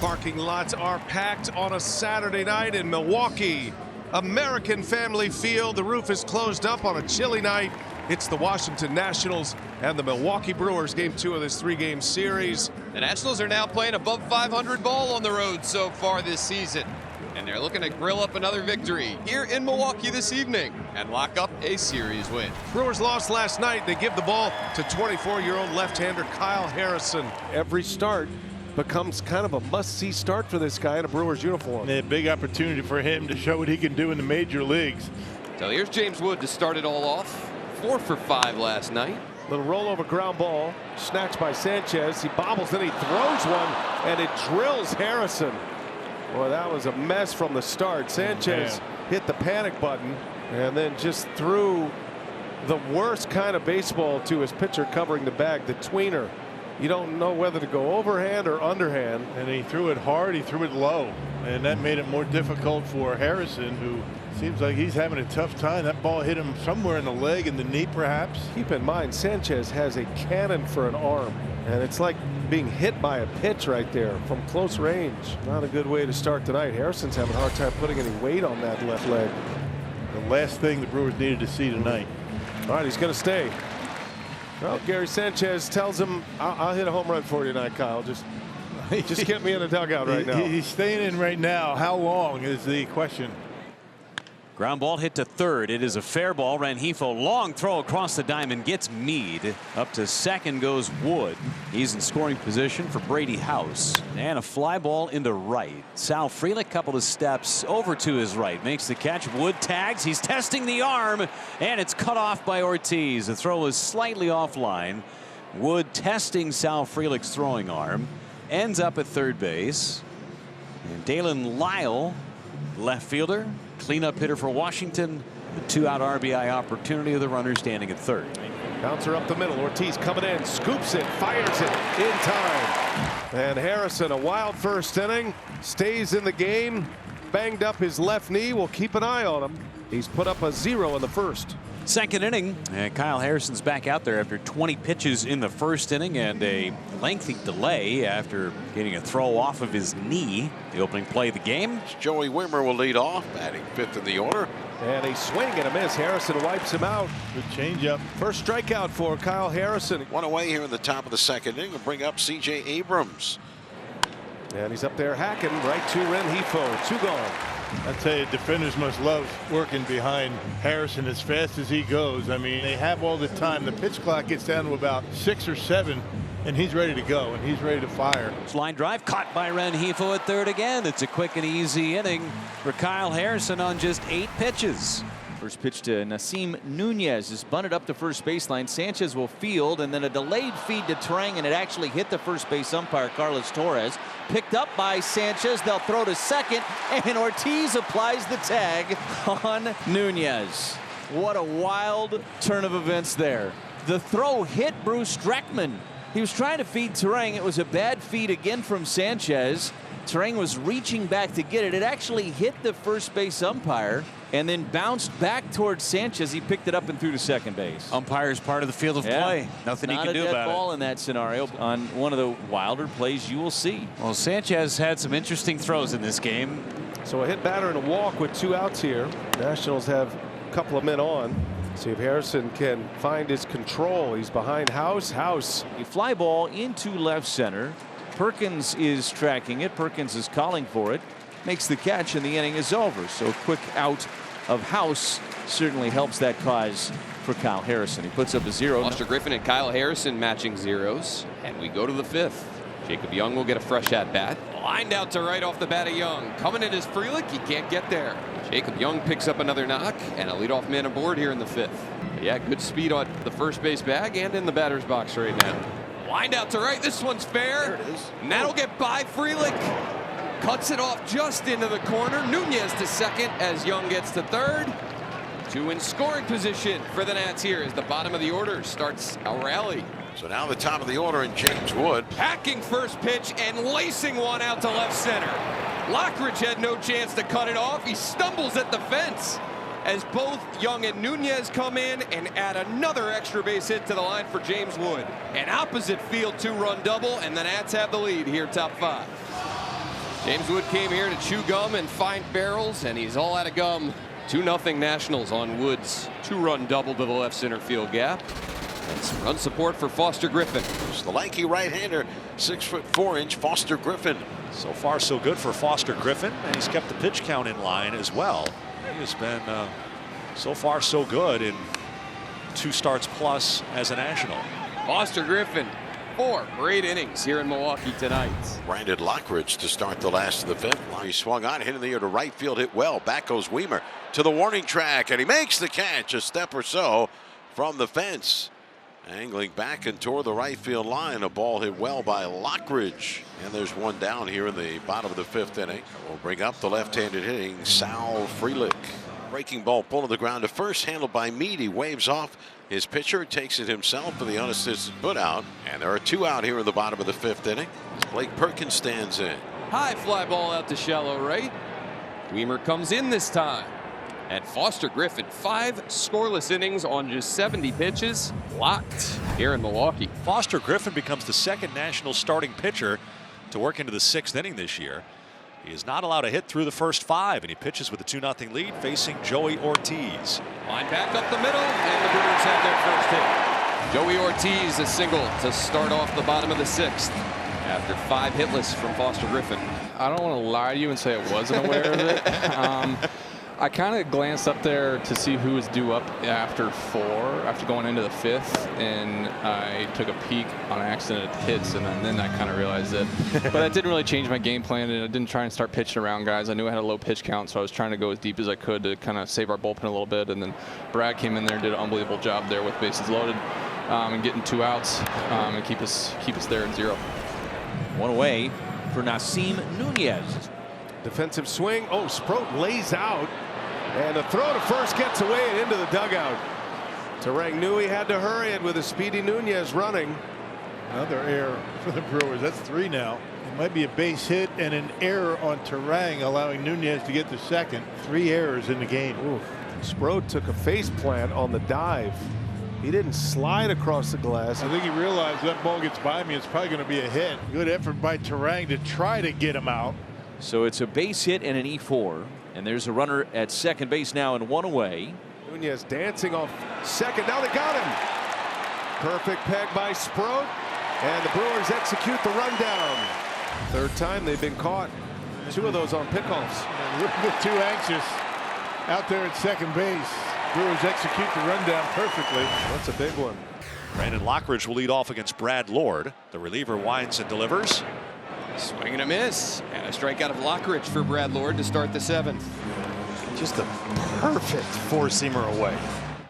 Parking lots are packed on a Saturday night in Milwaukee. American Family Field. The roof is closed up on a chilly night. It's the Washington Nationals and the Milwaukee Brewers, game 2 of this 3-game series. The Nationals are now playing above 500 ball on the road so far this season, and they're looking to grill up another victory here in Milwaukee this evening and lock up a series win. Brewers lost last night. They give the ball to 24-year-old left-hander Kyle Harrison. Every start becomes kind of a must-see start for this guy in a Brewers uniform. A big opportunity for him to show what he can do in the major leagues. So here's James Wood to start it all off. 4 for 5 last night. Little rollover ground ball, snatched by Sanchez. He bobbles, then he throws one, and it drills Harrison. Boy, that was a mess from the start. Sanchez hit the panic button and then just threw the worst kind of baseball to his pitcher covering the bag, the tweener. You don't know whether to go overhand or underhand. And he threw it hard, he threw it low, and that made it more difficult for Harrison, who seems like he's having a tough time. That ball hit him somewhere in the leg, in the knee perhaps. Keep in mind, Sanchez has a cannon for an arm, and it's like being hit by a pitch right there from close range. Not a good way to start tonight. Harrison's having a hard time putting any weight on that left leg. The last thing the Brewers needed to see tonight. All right, he's going to stay. Well, Gary Sanchez tells him, I'll hit a home run for you tonight, Kyle. Just get me in the dugout right now. He's staying in right now. How long is the question? Ground ball hit to third. It is a fair ball. Rengifo, long throw across the diamond, gets Mead. Up to second goes Wood. He's in scoring position for Brady House. And a fly ball into right. Sal Frelick, couple of steps over to his right, makes the catch. Wood tags. He's testing the arm, and it's cut off by Ortiz. The throw is slightly offline. Wood testing Sal Frelick's throwing arm. Ends up at third base. And Dalen Lyle, left fielder, cleanup hitter for Washington. The 2-out RBI opportunity of the runner standing at third. Bouncer up the middle. Ortiz coming in, scoops it, fires it in time. And Harrison, a wild first inning, stays in the game. Banged up his left knee. We'll keep an eye on him. He's put up a 0 in the first. Second inning, and Kyle Harrison's back out there after 20 pitches in the first inning and a lengthy delay after getting a throw off of his knee. The opening play of the game. Joey Wimmer will lead off, batting 5th in the order. And a swing and a miss. Harrison wipes him out. Good changeup. First strikeout for Kyle Harrison. One away here in the top of the second inning will bring up C.J. Abrams. And he's up there hacking right to Rengifo. 2 gone. I tell you, defenders must love working behind Harrison as fast as he goes. I mean, they have all the time. The pitch clock gets down to about 6 or 7, and he's ready to go, and he's ready to fire. Line drive caught by Rengifo at third again. It's a quick and easy inning for Kyle Harrison on just 8 pitches. First pitch to Nasim Nunez is bunted up to first baseline. Sanchez will field, and then a delayed feed to Trang, and it actually hit the first base umpire, Carlos Torres. Picked up by Sanchez. They'll throw to second, and Ortiz applies the tag on Nunez. What a wild turn of events there. The throw hit Bruce Streckman. He was trying to feed Trang. It was a bad feed again from Sanchez. Trang was reaching back to get it. It actually hit the first base umpire and then bounced back towards Sanchez. He picked it up and threw to second base. Umpire's part of the field of play. Nothing he can do about it. Not a dead ball in that scenario on one of the wilder plays you will see. Well, Sanchez had some interesting throws in this game. So a hit batter and a walk with 2 outs here. Nationals have a couple of men on. See if Harrison can find his control. He's behind House. A fly ball into left center. Perkins is tracking it. Perkins is calling for it. Makes the catch, and the inning is over. So quick out of House certainly helps that cause for Kyle Harrison. He puts up a 0. Foster Griffin and Kyle Harrison matching zeros, and we go to the 5th. Jacob Young will get a fresh at bat. Lined out to right off the bat of Young. Coming in is Frelick. He can't get there. Jacob Young picks up another knock, and a leadoff man aboard here in the 5th. Yeah, good speed on the first base bag and in the batter's box right now. Lined out to right. This one's fair. There it is. And that'll get by Frelick. Cuts it off just into the corner. Nunez to second as Young gets to third. 2 in scoring position for the Nats here as the bottom of the order starts a rally. So now the top of the order in James Wood. Hacking first pitch and lacing one out to left center. Lockridge had no chance to cut it off. He stumbles at the fence as both Young and Nunez come in and add another extra base hit to the line for James Wood. An opposite field 2-run double, and the Nats have the lead here top 5. James Wood came here to chew gum and find barrels, and he's all out of gum. 2-0 Nationals on Wood's 2-run double to the left center field gap. And some run support for Foster Griffin. It's the lanky right-hander, 6'4" Foster Griffin. So far, so good for Foster Griffin, and he's kept the pitch count in line as well. He has been so far so good in 2 starts plus as a National. Foster Griffin, 4 great innings here in Milwaukee tonight. Brandon Lockridge to start the last of the 5th. He swung on, hit in the air to right field, hit well. Back goes Weimer to the warning track, and he makes the catch a step or so from the fence. Angling back and toward the right field line. A ball hit well by Lockridge. And there's one down here in the bottom of the 5th inning. We'll bring up the left-handed hitting Sal Frelick. Breaking ball pulled to the ground to first, handled by Meade. He waves off his pitcher, takes it himself for the unassisted put out. And there are 2 out here in the bottom of the 5th inning as Blake Perkins stands in. High fly ball out to shallow right. Weimer comes in this time. And Foster Griffin, 5 scoreless innings on just 70 pitches, locked here in Milwaukee. Foster Griffin becomes the 2nd National starting pitcher to work into the 6th inning this year. He is not allowed to hit through the first 5, and he pitches with a 2-0 lead facing Joey Ortiz. Line back up the middle, and the Brewers have their first hit. Joey Ortiz a single to start off the bottom of the 6th after 5 hitless from Foster Griffin. I don't want to lie to you and say I wasn't aware of it. I kind of glanced up there to see who was due up after 4, after going into the 5th, and I took a peek on accident at the hits, and then I kind of realized it. But that didn't really change my game plan, and I didn't try and start pitching around guys. I knew I had a low pitch count, so I was trying to go as deep as I could to kind of save our bullpen a little bit. And then Brad came in there and did an unbelievable job there with bases loaded and getting 2 outs and keep us there at 0. 1 away for Nasim Nunez. Defensive swing. Oh, Sproat lays out. And the throw to first gets away and into the dugout. Terang knew he had to hurry it with a speedy Nunez running. Another error for the Brewers. That's 3 now. It might be a base hit and an error on Terang, allowing Nunez to get the 2nd. 3 errors in the game. Ooh. Sproat took a face plant on the dive. He didn't slide across the glass. I think he realized that ball gets by me, it's probably going to be a hit. Good effort by Terang to try to get him out. So it's a base hit and an E4. And there's a runner at 2nd base now and 1 away. Nunez dancing off 2nd. Now they got him. Perfect peg by Sproat. And the Brewers execute the rundown. 3rd time they've been caught. 2 of those on pickoffs. A little bit too anxious out there at 2nd base. Brewers execute the rundown perfectly. That's a big one. Brandon Lockridge will lead off against Brad Lord. The reliever winds and delivers. Swing and a miss, and a strikeout of Lockridge for Brad Lord to start the 7th. Just a perfect 4-seamer away.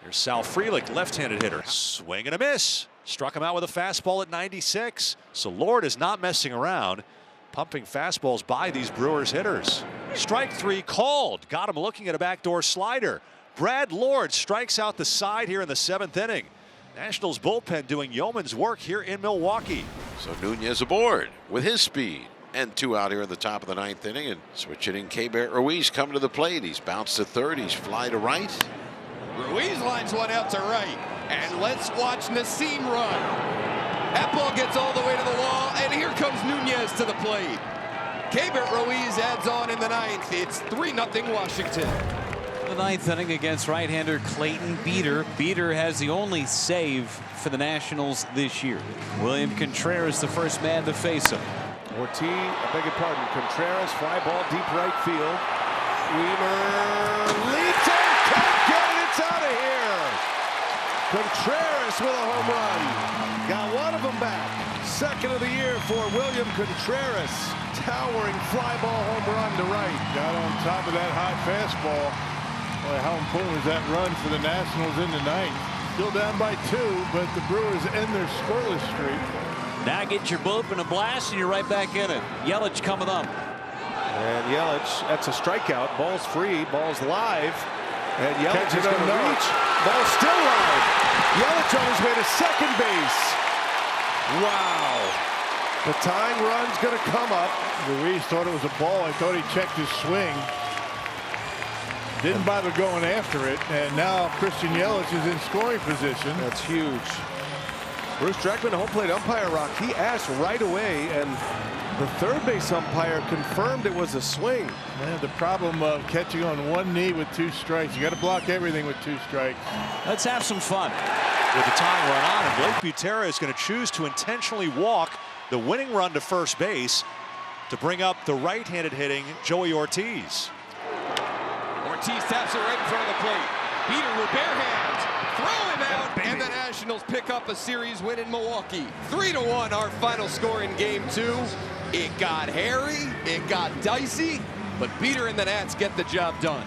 Here's Sal Frelick, left-handed hitter. Swing and a miss. Struck him out with a fastball at 96. So Lord is not messing around, pumping fastballs by these Brewers hitters. Strike 3 called. Got him looking at a backdoor slider. Brad Lord strikes out the side here in the 7th inning. Nationals bullpen doing yeoman's work here in Milwaukee. So Nunez aboard with his speed. And 2 out here in the top of the 9th inning. And switch hitting Keibert Ruiz coming to the plate. He's bounced to 3rd. He's fly to right. Ruiz lines one out to right. And let's watch Nasim run. That ball gets all the way to the wall. And here comes Nunez to the plate. Keibert Ruiz adds on in the 9th. It's 3-0 Washington. The 9th inning against right-hander Clayton Beeter. Beeter has the only save for the Nationals this year. William Contreras, the first man to face him. Ortiz, I beg your pardon, Contreras, fly ball, deep right field. Weimer leaps in, can't get it, it's out of here. Contreras with a home run. Got one of them back. 2nd of the year for William Contreras. Towering fly ball home run to right. Got on top of that high fastball. Boy, how important was that run for the Nationals in the 9th? Still down by 2, but the Brewers end their scoreless streak. Now get your bullpen a blast and you're right back in it. Yelich coming up. And Yelich, that's a strikeout. Ball's free, ball's live. And Yelich is going to reach. Ball's still live. Yelich on his way to 2nd base. Wow. The tying run's going to come up. Ruiz thought it was a ball. I thought he checked his swing. Didn't bother going after it, and now Christian Yelich is in scoring position. That's huge. Bruce Dreckman, home plate umpire, Rock. He asked right away, and The third base umpire confirmed it was a swing. Man, the problem of catching on one knee with 2 strikes. You got to block everything with 2 strikes. Let's have some fun. With the tying run on, and Blake Butera is going to choose to intentionally walk the winning run to first base to bring up the right-handed hitting Joey Ortiz. Ortiz taps it right in front of the plate. Peter with bare hands. Throw him out, and the Nationals pick up a series win in Milwaukee. 3-1 our final score in Game 2. It got hairy, it got dicey, but Peter and the Nats get the job done.